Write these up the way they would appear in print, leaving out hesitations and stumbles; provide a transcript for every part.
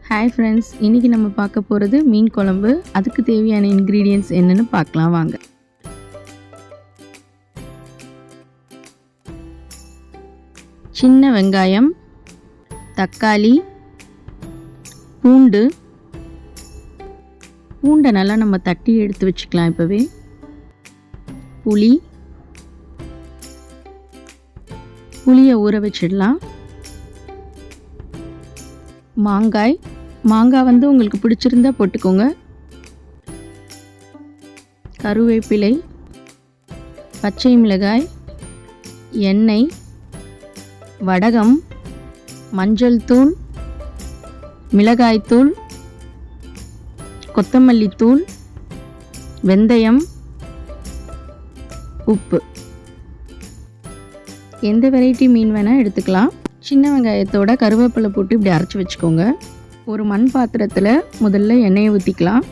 Hi friends, இன்றைக்கி நம்ம பார்க்க போகிறது மீன் குழம்பு. அதுக்கு தேவையான இன்க்ரீடியன்ட்ஸ் என்னென்னு பார்க்கலாம் வாங்க. சின்ன வெங்காயம், தக்காளி, பூண்டை நல்லா நம்ம தட்டி எடுத்து வச்சுக்கலாம். இப்போவே புளியை ஊற வச்சிடலாம். மாங்காய் வந்து உங்களுக்கு பிடிச்சிருந்தா போட்டுக்கோங்க. கருவேப்பிலை, பச்சை மிளகாய், எண்ணெய், வடகம், மஞ்சள் தூள், மிளகாய்த்தூள், கொத்தமல்லி தூள், வெந்தயம், உப்பு. எந்த வெரைட்டி மீன் வேணால் எடுத்துக்கலாம். சின்ன வெங்காயத்தோட கருவேப்பிலை போட்டு இப்படி அரைச்சி வச்சுக்கோங்க. ஒரு மண் பாத்திரத்தில் முதல்ல எண்ணெயை ஊற்றிக்கலாம்.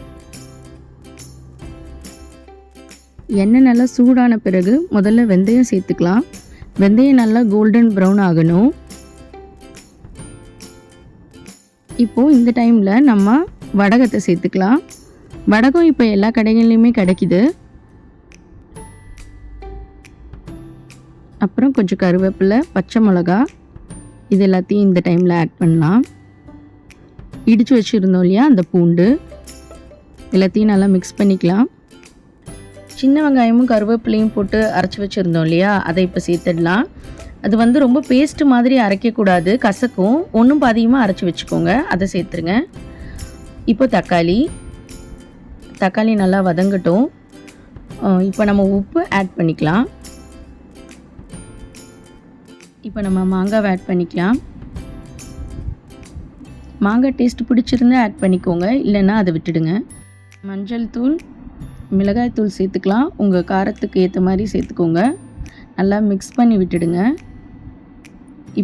எண்ணெய் நல்லா சூடான பிறகு முதல்ல வெந்தயம் சேர்த்துக்கலாம். வெந்தயம் நல்லா கோல்டன் ப்ரௌன் ஆகணும். இப்போது இந்த டைமில் நம்ம வடகத்தை சேர்த்துக்கலாம். வடகம் இப்போ எல்லா கடைகள்லையுமே கிடைக்குது. அப்புறம் கொஞ்சம் கருவேப்பிலை, பச்சை மிளகா, இது எல்லாத்தையும் இந்த டைமில் ஆட் பண்ணலாம். இடித்து வச்சுருந்தோம் இல்லையா, அந்த பூண்டு எல்லாத்தையும் நல்லா மிக்ஸ் பண்ணிக்கலாம். சின்ன வெங்காயமும் கருவேப்பிலையும் போட்டு அரைச்சி வச்சுருந்தோம் இல்லையா, அதை இப்போ சேர்த்துடலாம். அது வந்து ரொம்ப பேஸ்ட்டு மாதிரி அரைக்கக்கூடாது, கசக்கும். ஒன்றும் பாதியமாக அரைச்சி வச்சுக்கோங்க. அதை சேர்த்துருங்க. இப்போ தக்காளி நல்லா வதங்கட்டும். இப்போ நம்ம உப்பு ஆட் பண்ணிக்கலாம். இப்போ நம்ம மாங்காவை ஆட் பண்ணிக்கலாம். மாங்காய் டேஸ்ட் பிடிச்சிருந்தா ஆட் பண்ணிக்கோங்க, இல்லைன்னா அதை விட்டுடுங்க. மஞ்சள் தூள், மிளகாய் தூள் சேர்த்துக்கலாம். உங்கள் காரத்துக்கு ஏற்ற மாதிரி சேர்த்துக்கோங்க. நல்லா மிக்ஸ் பண்ணி விட்டுடுங்க.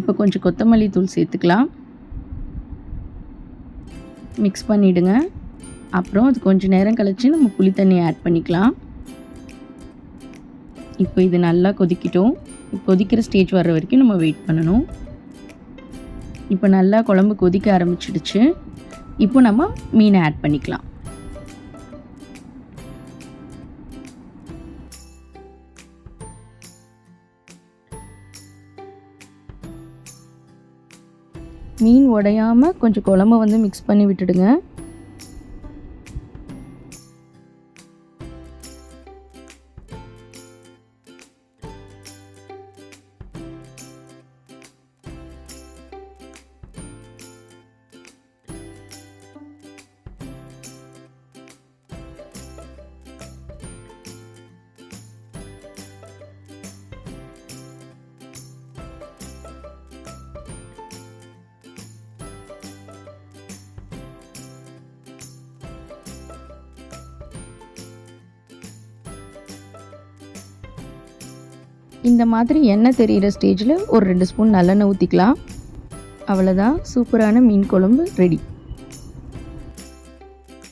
இப்போ கொஞ்சம் கொத்தமல்லி தூள் சேர்த்துக்கலாம். மிக்ஸ் பண்ணிவிடுங்க. அப்புறம் அது கொஞ்சம் நேரம் கழித்து நம்ம புளி தண்ணி ஆட் பண்ணிக்கலாம். இப்போ இது நல்லா கொதிக்கட்டும். கொதிக்கிற ஸ்டேஜ் வர்ற வரைக்கும் நம்ம வெயிட் பண்ணணும். இப்போ நல்லா குழம்பு கொதிக்க ஆரம்பிச்சிடுச்சு. இப்போ நம்ம மீனை ஆட் பண்ணிக்கலாம். மீன் உடையாமல் கொஞ்சம் குழம்பை வந்து மிக்ஸ் பண்ணி விட்டுடுங்க. இந்த மாதிரி எண்ணெய் தெரிகிற ஸ்டேஜில் ஒரு 2 ஸ்பூன் நல்லெண்ணெய் ஊற்றிக்கலாம். அவ்வளோதான், சூப்பரான மீன் குழம்பு ரெடி.